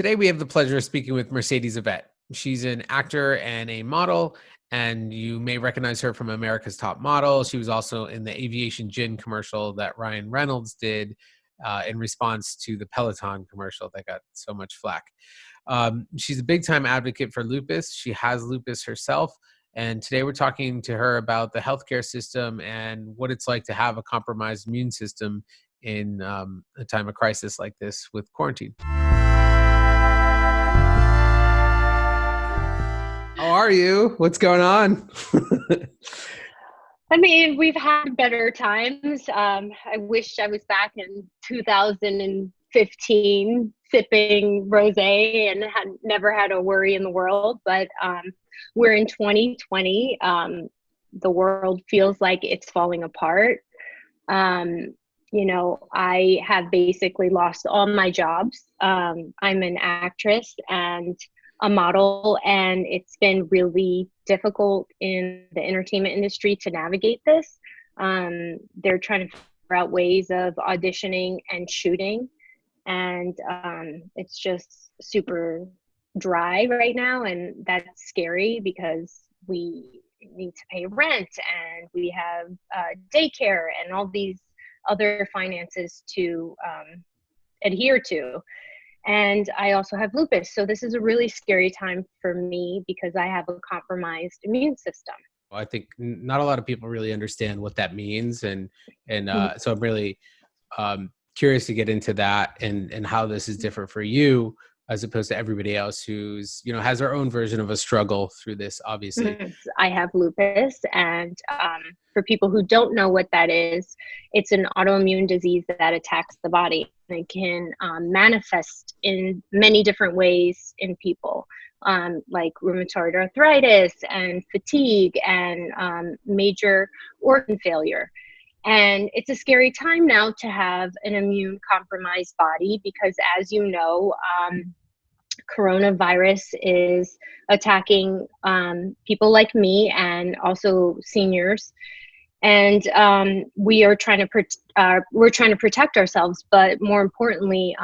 Today we have the pleasure of speaking with Mercedes Yvette. She's an actor and a model, and you may recognize her from America's Top Model. She was also in the Aviation Gin commercial that Ryan Reynolds did in response to the Peloton commercial that got so much flack. She's a big-time advocate for lupus. She has lupus herself, and today we're talking to her about the healthcare system and what it's like to have a compromised immune system in a time of crisis like this with quarantine. How are you? What's going on? I mean, we've had better times. I wish I was back in 2015 sipping rosé and had never had a worry in the world. But we're in 2020. The world feels like it's falling apart. I have basically lost all my jobs. I'm an actress and a model, and it's been really difficult in the entertainment industry to navigate this. They're trying to figure out ways of auditioning and shooting, and it's just super dry right now, and that's scary because we need to pay rent and we have daycare and all these other finances to adhere to. And I also have lupus. So this is a really scary time for me because I have a compromised immune system. Well, I think not a lot of people really understand what that means. So I'm really curious to get into that and how this is different for you as opposed to everybody else who's, has their own version of a struggle through this, obviously. I have lupus, and for people who don't know what that is, it's an autoimmune disease that attacks the body. It can manifest in many different ways in people, like rheumatoid arthritis and fatigue and major organ failure. And it's a scary time now to have an immune compromised body because, as you know, coronavirus is attacking people like me and also seniors. And we're trying to protect ourselves, but more importantly,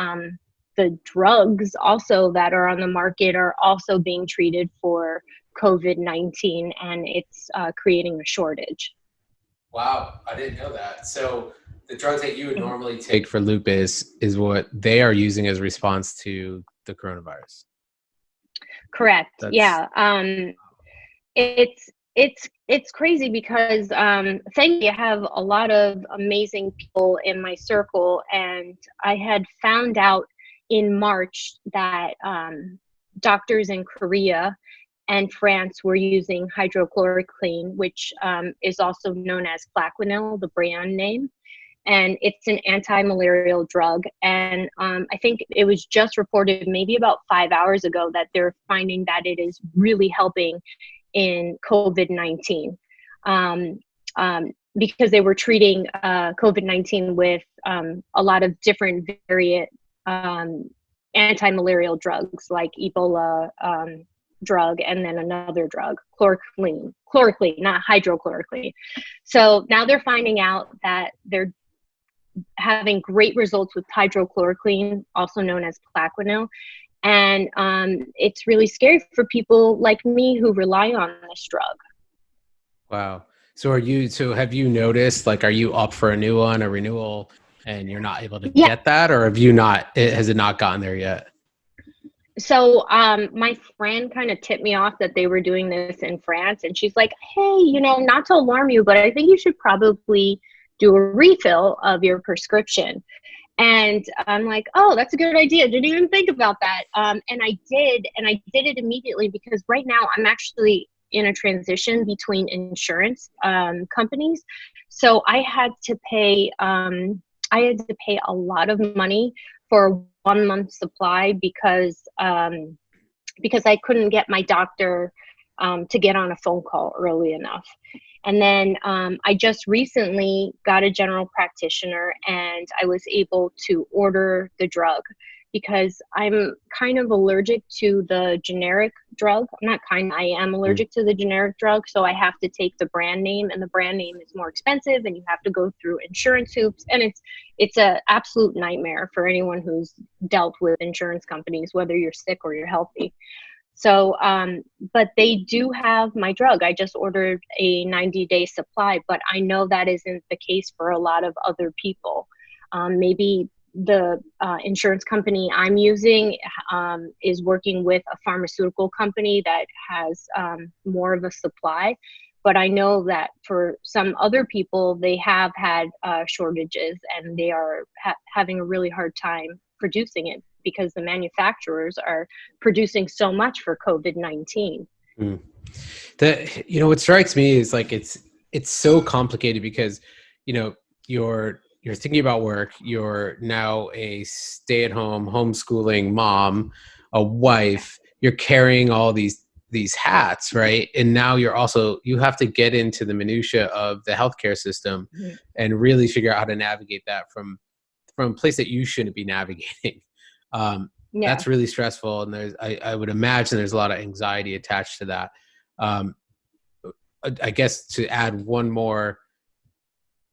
the drugs also that are on the market are also being treated for COVID-19, and it's creating a shortage. Wow, I didn't know that. So the drugs that you would normally take for lupus is what they are using as response to the coronavirus. Correct. Yeah. It's crazy because thankfully I have a lot of amazing people in my circle, and I had found out in March that doctors in Korea and France were using hydrochloroquine, which is also known as Plaquenil, the brand name. And it's an anti-malarial drug. And I think it was just reported maybe about 5 hours ago that they're finding that it is really helping in COVID-19 because they were treating COVID-19 with a lot of different variant anti-malarial drugs like Ebola drug and then another drug, chloroquine, not hydrochloroquine. So now they're finding out that they're having great results with hydrochloroquine, also known as Plaquenil. And it's really scary for people like me who rely on this drug. Wow. So have you noticed, are you up for a new one, a renewal, and you're not able to get that, or has it not gotten there yet? So my friend kind of tipped me off that they were doing this in France, and she's like, hey, not to alarm you, but I think you should probably do a refill of your prescription. And I'm like, oh, that's a good idea. Didn't even think about that. And I did it immediately because right now I'm actually in a transition between insurance companies. So I had to pay a lot of money for a 1 month supply because I couldn't get my doctor to get on a phone call early enough. And then I just recently got a general practitioner, and I was able to order the drug because I'm kind of allergic to the generic drug. I'm not kind, I am allergic to the generic drug. So I have to take the brand name, and the brand name is more expensive, and you have to go through insurance hoops. And it's a absolute nightmare for anyone who's dealt with insurance companies, whether you're sick or you're healthy. So, but they do have my drug. I just ordered a 90-day supply, but I know that isn't the case for a lot of other people. Maybe the insurance company I'm using is working with a pharmaceutical company that has more of a supply. But I know that for some other people, they have had shortages, and they are having a really hard time producing it because the manufacturers are producing so much for COVID-19. What strikes me is like it's so complicated because you're thinking about work. You're now a stay-at-home homeschooling mom, a wife. You're carrying all these hats, right? And now you have to get into the minutia of the healthcare system and really figure out how to navigate that from a place that you shouldn't be navigating. That's really stressful, and I would imagine there's a lot of anxiety attached to that. I guess to add one more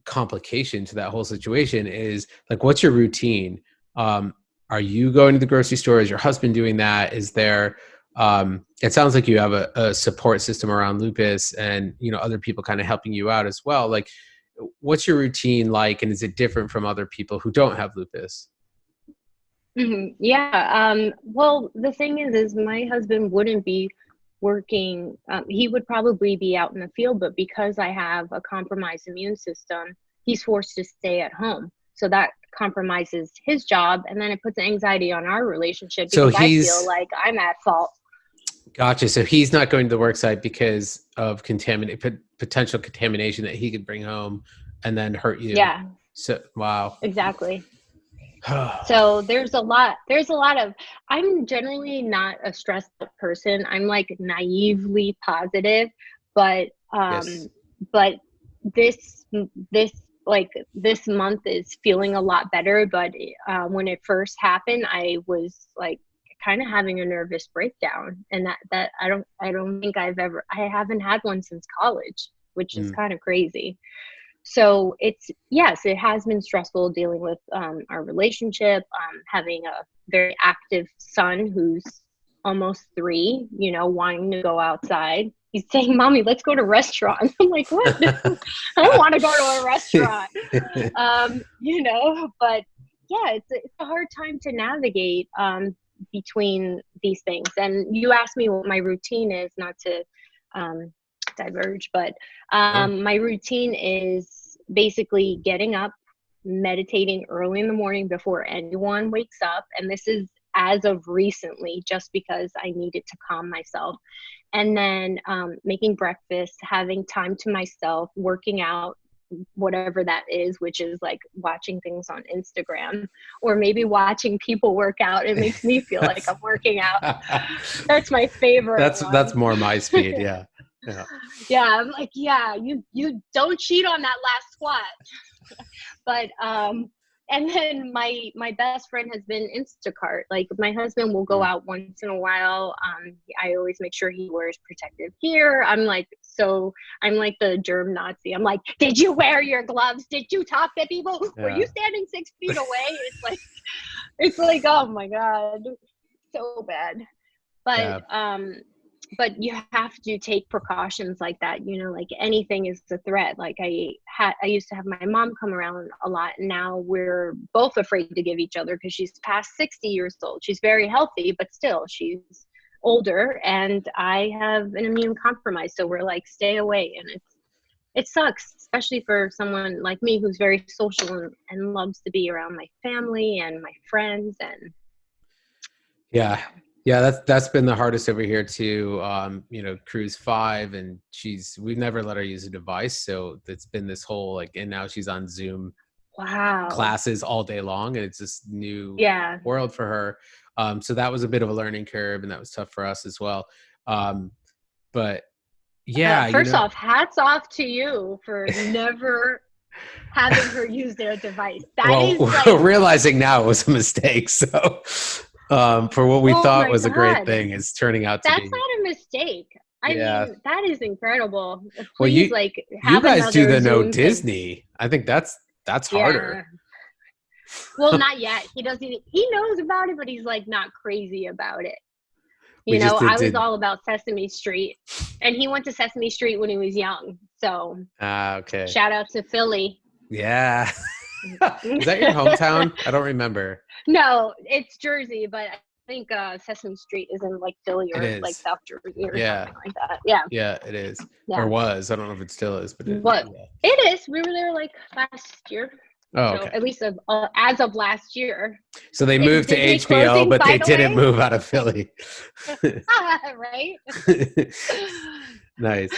complication to that whole situation is like, what's your routine? Are you going to the grocery store? Is your husband doing that? Is there it sounds like you have a support system around lupus, and other people kind of helping you out as well. Like, what's your routine like, and is it different from other people who don't have lupus? Yeah. Well, the thing is my husband wouldn't be working. He would probably be out in the field, but because I have a compromised immune system, he's forced to stay at home. So that compromises his job, and then it puts anxiety on our relationship because I feel like I'm at fault. Gotcha. So he's not going to the work site because of potential contamination that he could bring home and then hurt you. Yeah. So, wow. Exactly. So there's a lot of, I'm generally not a stressed person. I'm like naively positive, but but this month is feeling a lot better. But when it first happened, I was like kind of having a nervous breakdown, and that I don't think I haven't had one since college, which is kind of crazy. So it has been stressful dealing with our relationship, having a very active son who's almost 3, wanting to go outside. He's saying, "Mommy, let's go to restaurants." I'm like, "What? I don't want to go to a restaurant." But yeah, it's a hard time to navigate between these things. And you asked me what my routine is, not to diverge, but my routine is basically getting up, meditating early in the morning before anyone wakes up, and this is as of recently just because I needed to calm myself, and then making breakfast, having time to myself, working out, whatever that is, which is like watching things on Instagram or maybe watching people work out. It makes me feel like I'm working out. That's my favorite. That's more my speed. Yeah. I'm like, you don't cheat on that last squat. But and then my best friend has been Instacart. Like, my husband will go out once in a while. I always make sure he wears protective gear. I'm like the germ Nazi. I'm like, did you wear your gloves? Did you talk to people? Were you standing 6 feet away? It's like, oh my God, so bad. But you have to take precautions like that, like anything is a threat. Like I used to have my mom come around a lot, and now we're both afraid to give each other because she's past 60 years old. She's very healthy, but still she's older, and I have an immune compromise. So we're like, stay away. And it sucks, especially for someone like me who's very social and loves to be around my family and my friends. And yeah, that's been the hardest over here too. Crew's 5, and we've never let her use a device. So it's been this whole and now she's on Zoom classes all day long, and it's this new world for her. So that was a bit of a learning curve, and that was tough for us as well. But yeah, first off, hats off to you for never having her use their device. That is we're realizing now it was a mistake. So For what we Oh thought my was a great God. thing is turning out to That's be. not a mistake. I Yeah. mean, that is incredible. Well, Please, like, you have guys do another the no Zoom thing. Disney. I think that's harder. Yeah. Well, not yet. He doesn't, he knows about it, but he's like not crazy about it. We You know, just I was did. all about Sesame Street, and he went to Sesame Street when he was young. So Ah, okay. shout out to Philly. Yeah. Is that your hometown? I don't remember. No, it's Jersey, but I think Sesame Street is in like Philly It or like is. South Jersey or Yeah. something like that. Yeah, Yeah, it is. Or yeah. was. I don't know if it still is, but What yeah. it is, we were there like last year. Oh, So okay. at least as of last year, So they is moved to Disney HBO, closing? but By they the didn't way, move out of Philly. right? Nice.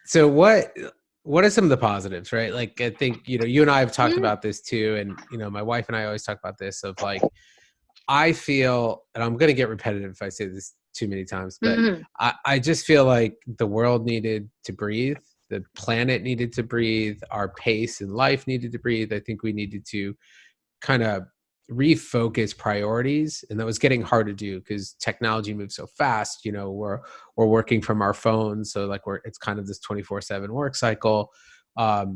So what are some of the positives, right? Like I think, you and I have talked Mm, about this too. And my wife and I always talk about this of like, I feel, and I'm gonna get repetitive if I say this too many times, but mm, I just feel like the world needed to breathe, the planet needed to breathe, our pace in life needed to breathe. I think we needed to kind of refocus priorities, and that was getting hard to do because technology moves so fast. We're working from our phones, so like it's kind of this 24/7 work cycle. I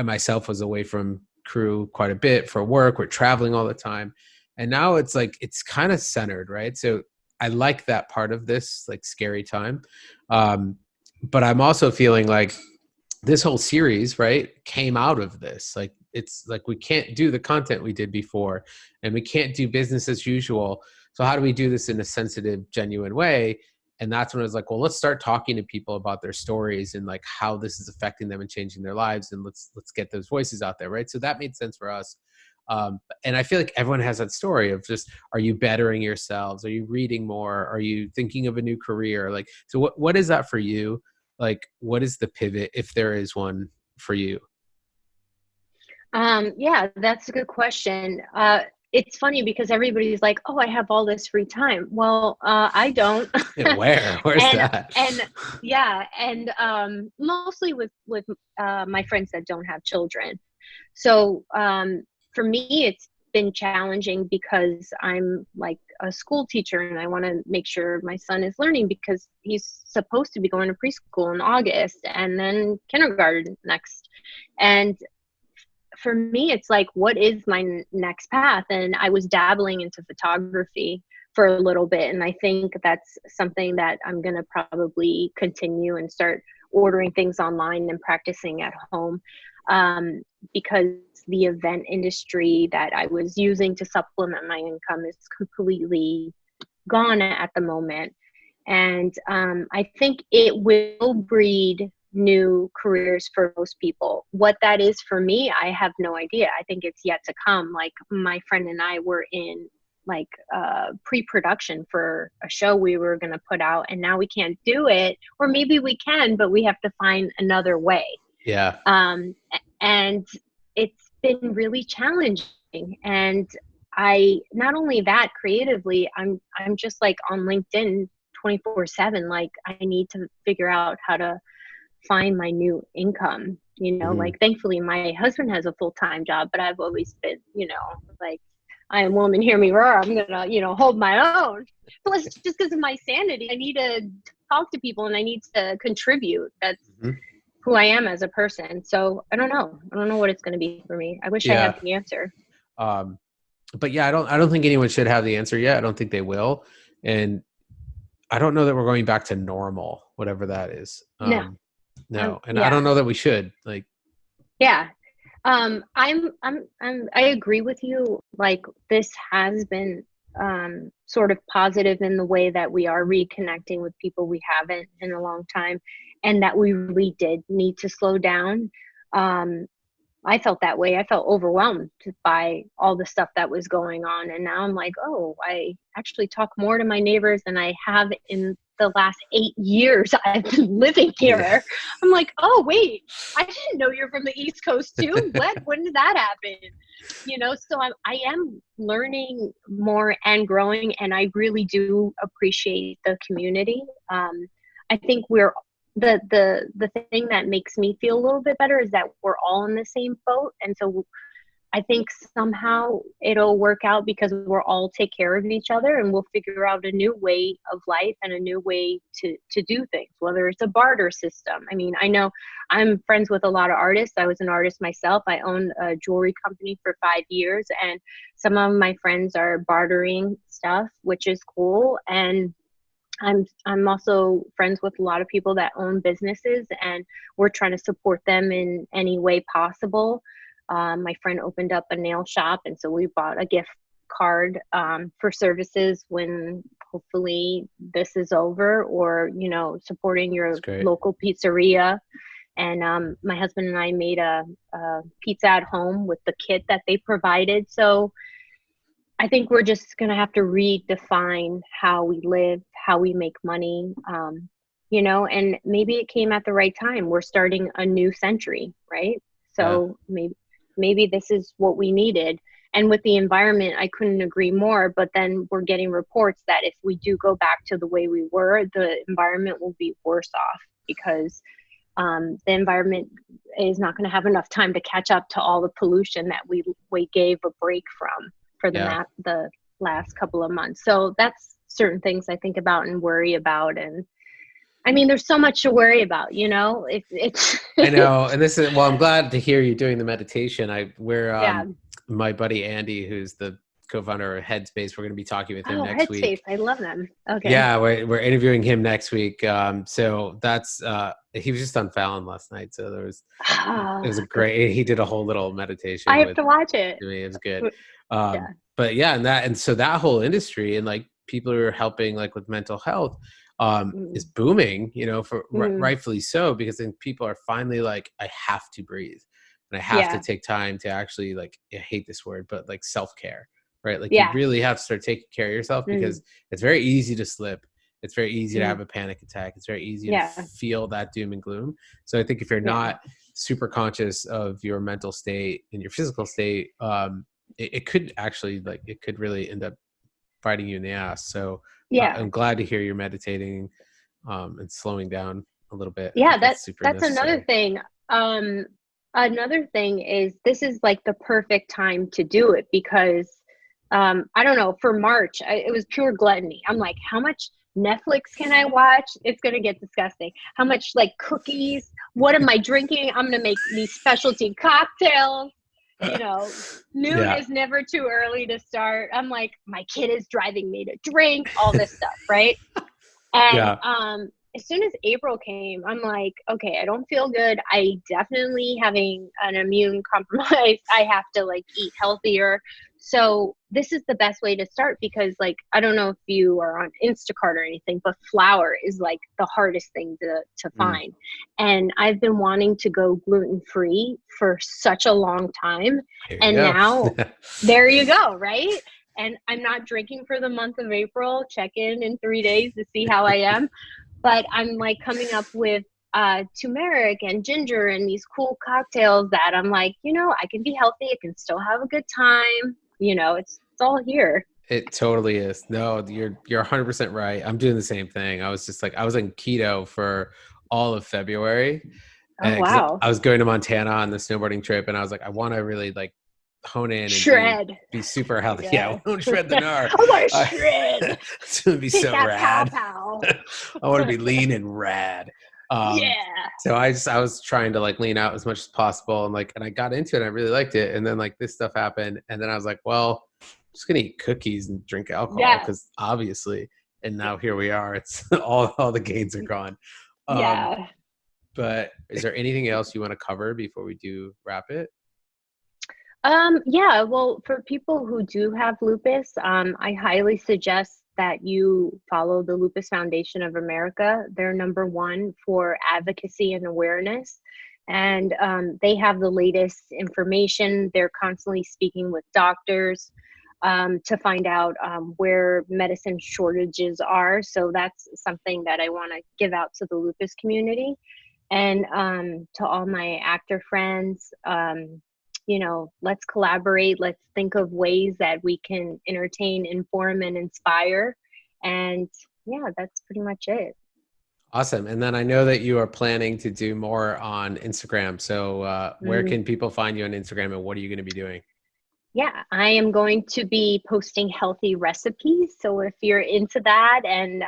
myself was away from crew quite a bit for work. We're traveling all the time, and now it's like it's kind of centered, right? So I like that part of this like scary time, but I'm also feeling like this whole series, right, came out of this. Like it's like we can't do the content we did before, and we can't do business as usual. So how do we do this in a sensitive, genuine way? And that's when I was like, well, let's start talking to people about their stories and like how this is affecting them and changing their lives, and let's get those voices out there, right? So that made sense for us. And I feel like everyone has that story of just, are you bettering yourselves? Are you reading more? Are you thinking of a new career? Like, so what is that for you? Like, what is the pivot, if there is one, for you? yeah, that's a good question. It's funny because everybody's like, "Oh, I have all this free time." Well, I don't, Where's and that? and yeah, and mostly with my friends that don't have children. So for me, it's been challenging because I'm like a school teacher and I want to make sure my son is learning because he's supposed to be going to preschool in August and then kindergarten next. And for me, it's like, what is my next path? And I was dabbling into photography for a little bit. And I think that's something that I'm going to probably continue and start ordering things online and practicing at home, because the event industry that I was using to supplement my income is completely gone at the moment. And I think it will breed new careers for most people. What that is for me, I have no idea. I think it's yet to come. Like my friend and I were in like pre-production for a show we were going to put out, and now we can't do it, or maybe we can, but we have to find another way. Yeah. And it's been really challenging. And I, not only that, creatively, I'm just like on LinkedIn 24/7. Like I need to figure out how to find my new income, Mhm. like thankfully my husband has a full-time job, but I've always been, like, I am woman, hear me roar. I'm gonna, hold my own. Plus, just because of my sanity, I need to talk to people and I need to contribute. That's Mhm. who I am as a person. So I don't know. I don't know what it's going to be for me. I wish I had Yeah. the answer. Um, but yeah, I don't think anyone should have the answer yet. I don't think they will. And I don't know that we're going back to normal, whatever that is. No, No. And I yeah, don't know that we should. Like, yeah. I agree with you. Like this has been sort of positive in the way that we are reconnecting with people we haven't in a long time, and that we really did need to slow down. Um, I felt that way. I felt overwhelmed by all the stuff that was going on. And now I'm like, oh, I actually talk more to my neighbors than I have in the last 8 years I've been living yeah. here. I'm like, oh, wait, I didn't know you're from the East Coast too. When did that happen? So I am learning more and growing, and I really do appreciate the community. I think we're the thing that makes me feel a little bit better is that we're all in the same boat, and so I think somehow it'll work out because we'll all take care of each other, and we'll figure out a new way of life and a new way to do things, whether it's a barter system. I mean, I know I'm friends with a lot of artists. I was an artist myself. I owned a jewelry company for 5 years, and some of my friends are bartering stuff, which is cool. And I'm also friends with a lot of people that own businesses, and we're trying to support them in any way possible. My friend opened up a nail shop, and so we bought a gift card for services when hopefully this is over, or supporting your local pizzeria. And my husband and I made a pizza at home with the kit that they provided. So I think we're just going to have to redefine how we live, how we make money, and maybe it came at the right time. We're starting a new century, right? So maybe this is what we needed. And with the environment, I couldn't agree more. But then we're getting reports that if we do go back to the way we were, the environment will be worse off, because the environment is not going to have enough time to catch up to all the pollution that we gave a break from for the last couple of months. So that's certain things I think about and worry about. And I mean, there's so much to worry about, it's I know. And this is, well, I'm glad to hear you doing the meditation. My buddy Andy, who's the co-founder of Headspace, we're going to be talking with him next week. Headspace, I love them. Okay. Yeah, we're interviewing him next week. So that's he was just on Fallon last night. So it was a great. He did a whole little meditation. I have to watch it. It was good. But yeah, and so that whole industry and like people who are helping like with mental health is booming. Rightfully so, because then people are finally like, I have to breathe and I have to take time to actually, like, I hate this word, but like self-care. Right? Like you really have to start taking care of yourself, because it's very easy to slip. It's very easy to have a panic attack. It's very easy to feel that doom and gloom. So I think if you're not super conscious of your mental state and your physical state, it could actually, like, it could really end up biting you in the ass. So I'm glad to hear you're meditating and slowing down a little bit. Yeah, that's another thing. Another thing is, this is like the perfect time to do it, because I don't know, for March, it was pure gluttony. I'm like, how much Netflix can I watch? It's going to get disgusting. How much, like, cookies? What am I drinking? I'm going to make these specialty cocktails. Noon is never too early to start. I'm like, my kid is driving me to drink, all this stuff, right? And as soon as April came, I'm like, okay, I don't feel good. I definitely having an immune compromise. I have to, like, eat healthier. So this is the best way to start, because, like, I don't know if you are on Instacart or anything, but flour is like the hardest thing to find. And I've been wanting to go gluten-free for such a long time. And now there you go, right? And I'm not drinking for the month of April. Check in 3 days to see how I am. But I'm, like, coming up with turmeric and ginger and these cool cocktails that I'm like, I can be healthy. I can still have a good time. It's all here. It totally is. No, you're 100% right. I'm doing the same thing. I was just like, I was on keto for all of February. Oh, wow. I was going to Montana on the snowboarding trip, and I was like, I want to really, like, hone in and be super healthy. Yeah, I want to shred the gnar. I want to shred. It's going to be so rad. Pow. I want to be lean and rad. So I was trying to, like, lean out as much as possible, and I got into it and I really liked it. And then, like, this stuff happened, and then I was like, well, I'm just going to eat cookies and drink alcohol, because obviously, and now here we are. It's all the gains are gone. But is there anything else you want to cover before we do wrap it? Well, for people who do have lupus, I highly suggest that you follow the Lupus Foundation of America. They're number one for advocacy and awareness. And they have the latest information. They're constantly speaking with doctors to find out where medicine shortages are. So that's something that I want to give out to the lupus community. And to all my actor friends, let's collaborate. Let's think of ways that we can entertain, inform, and inspire. And that's pretty much it. Awesome. And then I know that you are planning to do more on Instagram. So where can people find you on Instagram, and what are you going to be doing? Yeah, I am going to be posting healthy recipes. So if you're into that and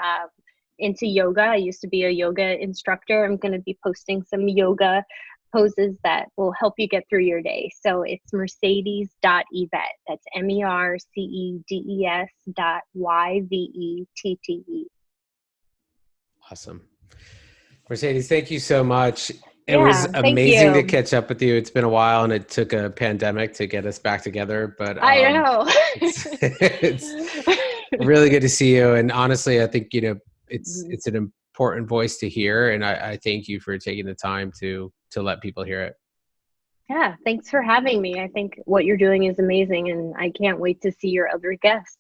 into yoga, I used to be a yoga instructor. I'm going to be posting some yoga poses that will help you get through your day. So it's Mercedes.Yvette. That's MERCEDES.YVETTE. Awesome. Mercedes, thank you so much. It was Yeah, thank amazing to you. catch up with you. It's been a while and it took a pandemic to get us back together, but I know. it's really good to see you. And honestly, I think, it's an important voice to hear. And I thank you for taking the time to let people hear it. Yeah, thanks for having me. I think what you're doing is amazing, and I can't wait to see your other guests.